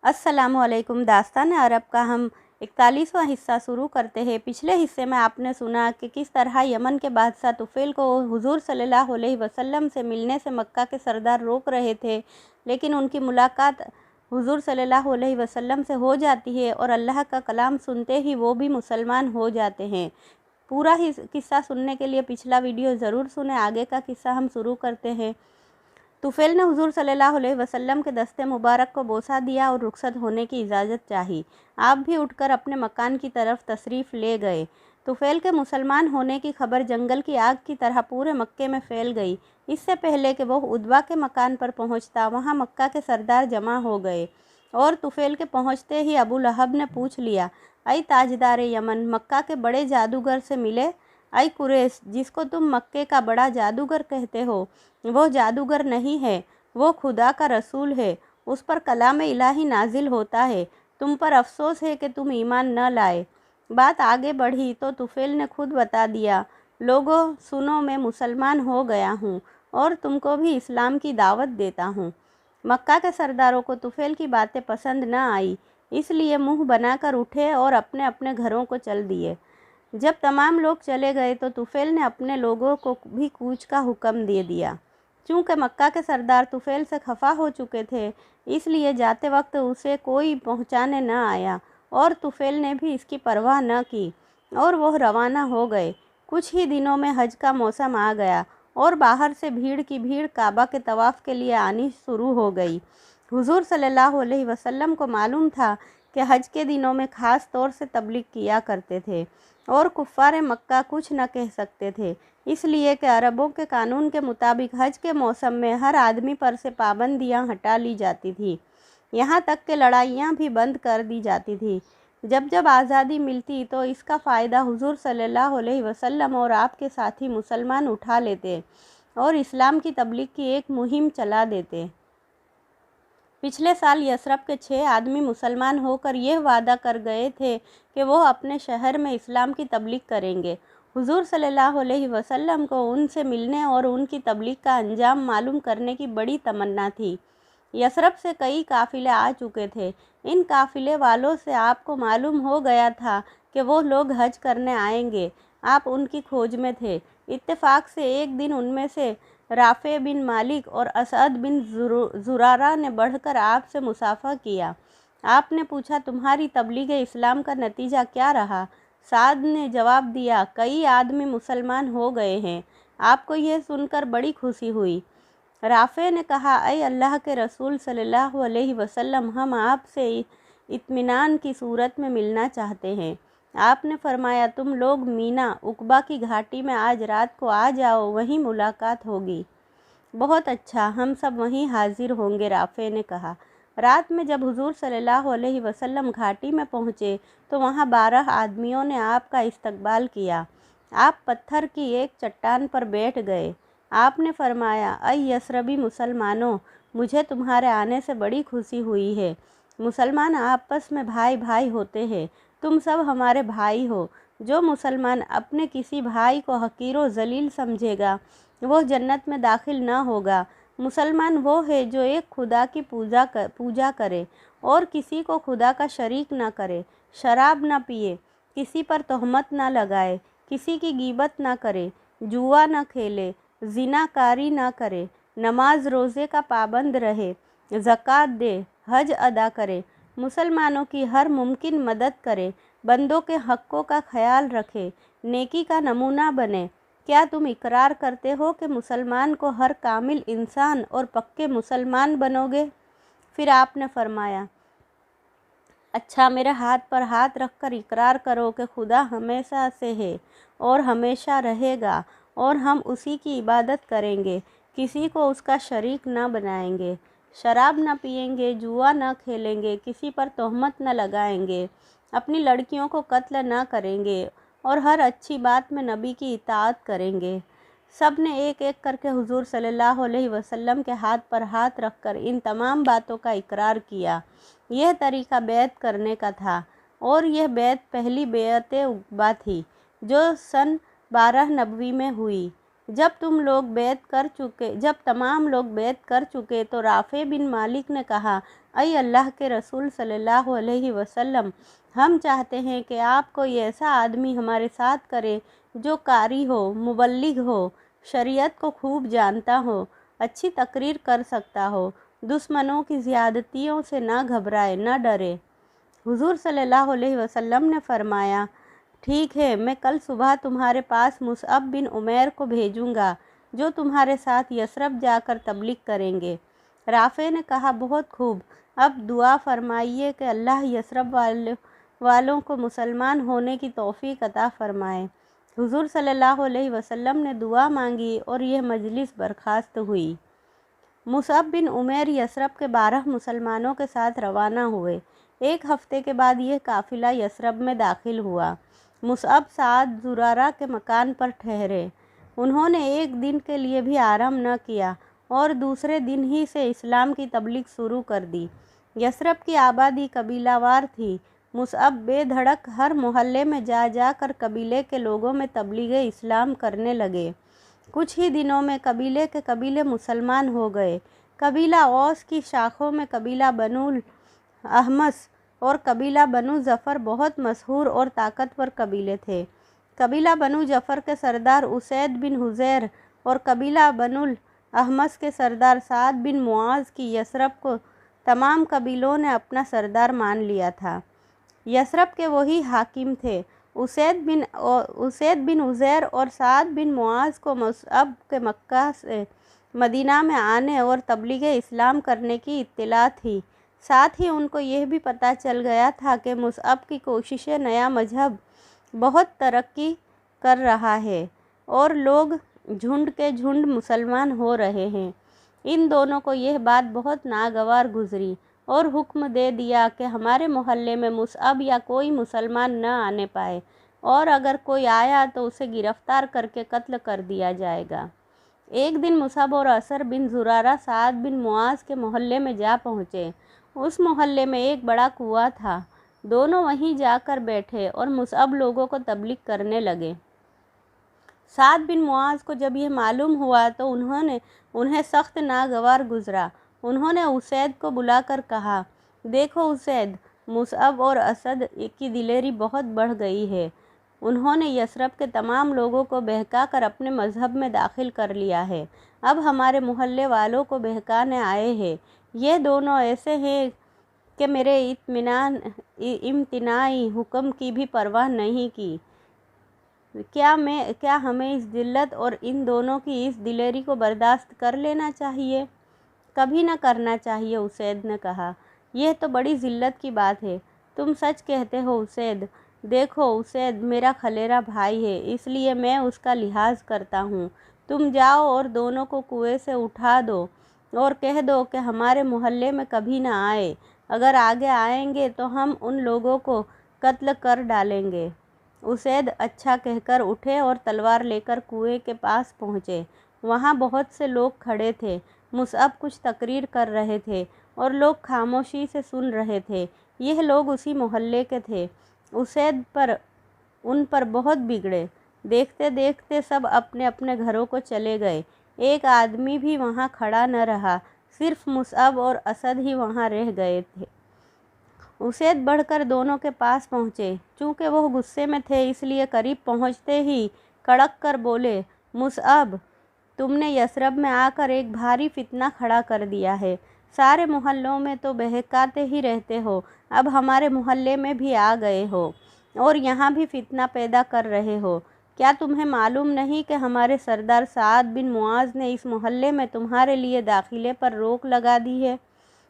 अस्सलामुअलैकुम। दास्तान अरब का हम 41वां हिस्सा शुरू करते हैं। पिछले हिस्से में आपने सुना कि किस तरह यमन के बादशाह तुफ़ैल को हुज़ूर सल्लल्लाहु अलैहि वसल्लम से मिलने से मक्का के सरदार रोक रहे थे, लेकिन उनकी मुलाकात हुज़ूर सल्लल्लाहु अलैहि वसल्लम से हो जाती है और अल्लाह का कलाम सुनते ही वो भी मुसलमान हो जाते हैं। पूरा ही किस्सा सुनने के लिए पिछला वीडियो ज़रूर सुने। आगे का किस्सा हम शुरू करते हैं। तुफ़ैल ने हुज़ूर सल्लल्लाहु अलैहि वसल्लम के दस्ते मुबारक को बोसा दिया और रुखसत होने की इजाज़त चाही। आप भी उठकर अपने मकान की तरफ तशरीफ़ ले गए। तुफ़ैल के मुसलमान होने की खबर जंगल की आग की तरह पूरे मक्के में फैल गई। इससे पहले कि वह उद्बा के मकान पर पहुंचता, वहां मक्का के सरदार जमा हो गए और तुफ़ैल के पहुंचते ही अबू लहब ने पूछ लिया, ऐ ताजदार यमन, मक्का के बड़े जादूगर से मिले? ऐ कुरैश, जिसको तुम मक्के का बड़ा जादूगर कहते हो, वो जादूगर नहीं है, वो खुदा का रसूल है। उस पर कलाम इलाही नाजिल होता है। तुम पर अफसोस है कि तुम ईमान न लाए। बात आगे बढ़ी तो तुफ़ैल ने खुद बता दिया, लोगों सुनो, मैं मुसलमान हो गया हूँ और तुमको भी इस्लाम की दावत देता हूँ। मक्का के सरदारों को तुफ़ैल की बातें पसंद न आई, इसलिए मुंह बनाकर उठे और अपने अपने घरों को चल दिए। जब तमाम लोग चले गए तो तुफ़ैल ने अपने लोगों को भी कूच का हुक्म दे दिया। चूँकि मक्का के सरदार तुफ़ैल से खफा हो चुके थे, इसलिए जाते वक्त उसे कोई पहुंचाने न आया और तुफ़ैल ने भी इसकी परवाह न की और वह रवाना हो गए। कुछ ही दिनों में हज का मौसम आ गया और बाहर से भीड़ की भीड़ काबा के तवाफ़ के लिए आनी शुरू हो गई। हुज़ूर सल्लल्लाहु अलैहि वसल्लम को मालूम था कि हज के दिनों में ख़ास तौर से तबलीग किया करते थे और कुफ़ार मक्का कुछ न कह सकते थे, इसलिए कि अरबों के कानून के मुताबिक हज के मौसम में हर आदमी पर से पाबंदियां हटा ली जाती थी, यहाँ तक कि लड़ाइयाँ भी बंद कर दी जाती थी। जब जब आज़ादी मिलती तो इसका फ़ायदा हुज़ूर सल्लल्लाहु अलैहि वसल्लम और आपके साथी मुसलमान उठा लेते और इस्लाम की तबलीग की एक मुहिम चला देते। पिछले साल यसरब के 6 आदमी मुसलमान होकर यह वादा कर गए थे कि वो अपने शहर में इस्लाम की तबलीग करेंगे। हुज़ूर सल्लल्लाहु अलैहि वसल्लम को उनसे मिलने और उनकी तबलीग का अंजाम मालूम करने की बड़ी तमन्ना थी। यसरब से कई काफ़िले आ चुके थे। इन काफ़िले वालों से आपको मालूम हो गया था कि वो लोग हज करने आएंगे। आप उनकी खोज में थे। इत्तेफाक से एक दिन उनमें से राफ़े बिन मालिक और असद बिन ज़ुरारा ने बढ़कर आपसे मुसाफ़ा किया। आपने पूछा, तुम्हारी तबलीग इस्लाम का नतीजा क्या रहा? साद ने जवाब दिया, कई आदमी मुसलमान हो गए हैं। आपको यह सुनकर बड़ी खुशी हुई। राफ़े ने कहा, ऐ अल्लाह के रसूल सल्लल्लाहु अलैहि वसल्लम, हम आपसे इत्मीनान की सूरत में मिलना चाहते हैं। आपने फरमाया, तुम लोग मीना उक़बा की घाटी में आज रात को आ जाओ, वहीं मुलाकात होगी। बहुत अच्छा, हम सब वहीं हाजिर होंगे, राफ़े ने कहा। रात में जब हुज़ूर सल्लल्लाहु अलैहि वसल्लम घाटी में पहुँचे तो वहाँ 12 आदमियों ने आपका इस्तकबाल किया। आप पत्थर की एक चट्टान पर बैठ गए। आपने फरमाया, ऐ यसरबी मुसलमानों, मुझे तुम्हारे आने से बड़ी खुशी हुई है। मुसलमान आपस में भाई भाई होते हैं। तुम सब हमारे भाई हो। जो मुसलमान अपने किसी भाई को हकीर व जलील समझेगा, वो जन्नत में दाखिल न होगा। मुसलमान वो है जो एक खुदा की पूजा करे और किसी को खुदा का शरीक न करे, शराब न पिए, किसी पर तोहमत न लगाए, किसी की गीबत न करे, जुआ न खेले, ज़िनाकारी न करे, नमाज रोज़े का पाबंद रहे, ज़कात दे, हज अदा करे, मुसलमानों की हर मुमकिन मदद करे, बंदों के हक़ों का ख्याल रखे, नेकी का नमूना बने। क्या तुम इकरार करते हो कि मुसलमान को हर कामिल इंसान और पक्के मुसलमान बनोगे? फिर आपने फरमाया, अच्छा, मेरे हाथ पर हाथ रखकर इकरार करो कि खुदा हमेशा से है और हमेशा रहेगा और हम उसी की इबादत करेंगे, किसी को उसका शरीक न बनाएंगे, शराब न पिएंगे, जुआ न खेलेंगे, किसी पर तोहमत न लगाएंगे, अपनी लड़कियों को कत्ल न करेंगे और हर अच्छी बात में नबी की इताअत करेंगे। सब ने एक एक करके हुज़ूर सल्लल्लाहु अलैहि वसल्लम के हाथ पर हाथ रखकर इन तमाम बातों का इकरार किया। यह तरीक़ा बैत करने का था और यह बैत पहली बैत उक़बा थी जो सन 12 नबवी में हुई। जब तमाम लोग बैत कर चुके तो राफ़े बिन मालिक ने कहा, ऐ अल्लाह के रसूल सल्लल्लाहु अलैहि वसल्लम, हम चाहते हैं कि आप कोई ऐसा आदमी हमारे साथ करे जो कारी हो, मुबल्लिग हो, शरीयत को खूब जानता हो, अच्छी तकरीर कर सकता हो, दुश्मनों की ज़्यादतियों से ना घबराए न डरे। हुजूर सल्लल्लाहु अलैहि वसल्लम ने फरमाया, ठीक है, मैं कल सुबह तुम्हारे पास मुसअब बिन उमैर को भेजूँगा जो तुम्हारे साथ यसरब जाकर तबलीग करेंगे। राफ़े ने कहा, बहुत खूब, अब दुआ फरमाइए कि अल्लाह यसरब वालों को मुसलमान होने की तौफीक अता फ़रमाए। हुजूर सल्लल्लाहु अलैहि वसल्लम ने दुआ मांगी और यह मजलिस बर्खास्त हुई। मुसअब बिन उमैर यसरब के 12 मुसलमानों के साथ रवाना हुए। एक हफ्ते के बाद यह काफ़िला यसरब में दाखिल हुआ। मुसअब साद ज़ुरारा के मकान पर ठहरे। उन्होंने एक दिन के लिए भी आराम न किया और दूसरे दिन ही से इस्लाम की तबलीग शुरू कर दी। यसरब की आबादी कबीलावार थी। मुसअब बेधड़क हर मोहल्ले में जा कर कबीले के लोगों में तबलीग इस्लाम करने लगे। कुछ ही दिनों में कबीले के कबीले मुसलमान हो गए। कबीला औस की शाखों में कबीला बनुल अहमस और कबीला बनु ज़फ़र बहुत मशहूर और ताकतवर कबीले थे। कबीला बनु ज़फ़र के सरदार उसैद बिन हुज़ैर और कबीला बनुल अहमस के सरदार साद बिन मुआज़ की यसरब को तमाम कबीलों ने अपना सरदार मान लिया था। यसरब के वही हाकिम थे। उसैद बिन उज़ैर और साद बिन मुआज़ को मुसअब के मक्का से मदीना में आने और तबलीग इस्लाम करने की इत्तिला थी। साथ ही उनको यह भी पता चल गया था कि मुसअब की कोशिशें नया मजहब बहुत तरक्की कर रहा है और लोग झुंड के झुंड मुसलमान हो रहे हैं। इन दोनों को यह बात बहुत नागवार गुजरी और हुक्म दे दिया कि हमारे मोहल्ले में मुसअब या कोई मुसलमान न आने पाए और अगर कोई आया तो उसे गिरफ्तार करके कत्ल कर दिया जाएगा। एक दिन मुसअब और असर बिन ज़ुरारा साद बिन मुआज़ के मोहल्ले में जा पहुँचे। उस मोहल्ले में एक बड़ा कुआं था। दोनों वहीं जाकर बैठे और मुसअब लोगों को तबलीग करने लगे। साद बिन मुआज़ को जब यह मालूम हुआ तो उन्हें सख्त नागवार गुजरा। उन्होंने उसैद को बुलाकर कहा, देखो उसैद, मुसअब और असद की दिलेरी बहुत बढ़ गई है। उन्होंने यसरब के तमाम लोगों को बहका कर अपने मज़हब में दाखिल कर लिया है। अब हमारे मोहल्ले वालों को बहकाने आए हैं। ये दोनों ऐसे हैं कि मेरे इम्तिनाई हुक्म की भी परवाह नहीं की। क्या हमें इस जिल्लत और इन दोनों की इस दिलेरी को बर्दाश्त कर लेना चाहिए? कभी न करना चाहिए, उसैद ने कहा। यह तो बड़ी जिल्लत की बात है। तुम सच कहते हो उसैद। देखो उसैद मेरा खलेरा भाई है, इसलिए मैं उसका लिहाज करता हूँ। तुम जाओ और दोनों को कुएं से उठा दो और कह दो कि हमारे मोहल्ले में कभी ना आए। अगर आगे आएंगे तो हम उन लोगों को कत्ल कर डालेंगे। उसैद अच्छा कहकर उठे और तलवार लेकर कुएं के पास पहुँचे। वहाँ बहुत से लोग खड़े थे। मुसअब कुछ तकरीर कर रहे थे और लोग खामोशी से सुन रहे थे। यह लोग उसी मोहल्ले के थे। उसैद उन पर बहुत बिगड़े। देखते देखते सब अपने अपने घरों को चले गए। एक आदमी भी वहाँ खड़ा न रहा। सिर्फ मुसअब और असद ही वहाँ रह गए थे। उसैद बढ़कर दोनों के पास पहुँचे। चूँकि वह गुस्से में थे इसलिए करीब पहुँचते ही कड़क कर बोले, मुसअब, तुमने यसरब में आकर एक भारी फितना खड़ा कर दिया है। सारे मोहल्लों में तो बहकाते ही रहते हो, अब हमारे मोहल्ले में भी आ गए हो और यहाँ भी फितना पैदा कर रहे हो। क्या तुम्हें मालूम नहीं कि हमारे सरदार साद बिन मुआज़ ने इस मोहल्ले में तुम्हारे लिए दाखिले पर रोक लगा दी है?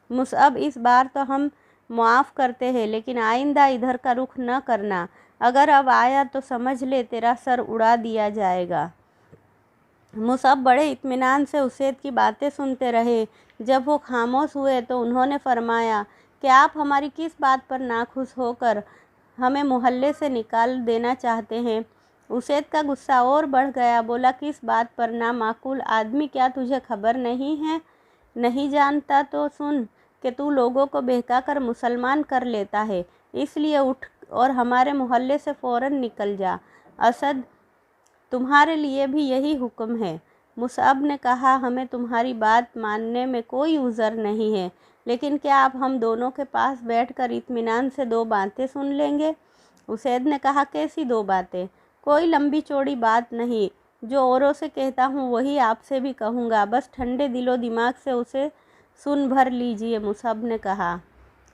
मुसअब, इस बार तो हम मुआफ़ करते हैं, लेकिन आइंदा इधर का रुख न करना। अगर अब आया तो समझ ले तेरा सर उड़ा दिया जाएगा। मुसअब बड़े इत्मीनान से उसैद की बातें सुनते रहे। जब वो खामोश हुए तो उन्होंने फरमाया कि आप हमारी किस बात पर नाखुश होकर हमें मोहल्ले से निकाल देना चाहते हैं? उसैद का गुस्सा और बढ़ गया। बोला, किस बात पर नामाकूल आदमी, क्या तुझे खबर नहीं है? नहीं जानता तो सुन कि तू लोगों को बहका कर मुसलमान कर लेता है, इसलिए उठ और हमारे मोहल्ले से फ़ौरन निकल जा। असद तुम्हारे लिए भी यही हुक्म है। मुसअब ने कहा, हमें तुम्हारी बात मानने में कोई उज़र नहीं है, लेकिन क्या आप हम दोनों के पास बैठकर इत्मीनान से 2 बातें सुन लेंगे? उसैद ने कहा, कैसी 2 बातें? कोई लंबी चौड़ी बात नहीं, जो औरों से कहता हूँ वही आपसे भी कहूँगा, बस ठंडे दिलो दिमाग से उसे सुन भर लीजिए, मुसअब ने कहा।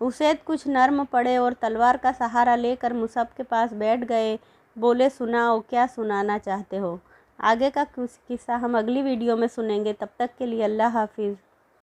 उसैद कुछ नर्म पड़े और तलवार का सहारा लेकर मुसअब के पास बैठ गए। बोले, सुनाओ, क्या सुनाना चाहते हो? आगे का कुछ किस्सा हम अगली वीडियो में सुनेंगे। तब तक के लिए अल्लाह हाफिज़।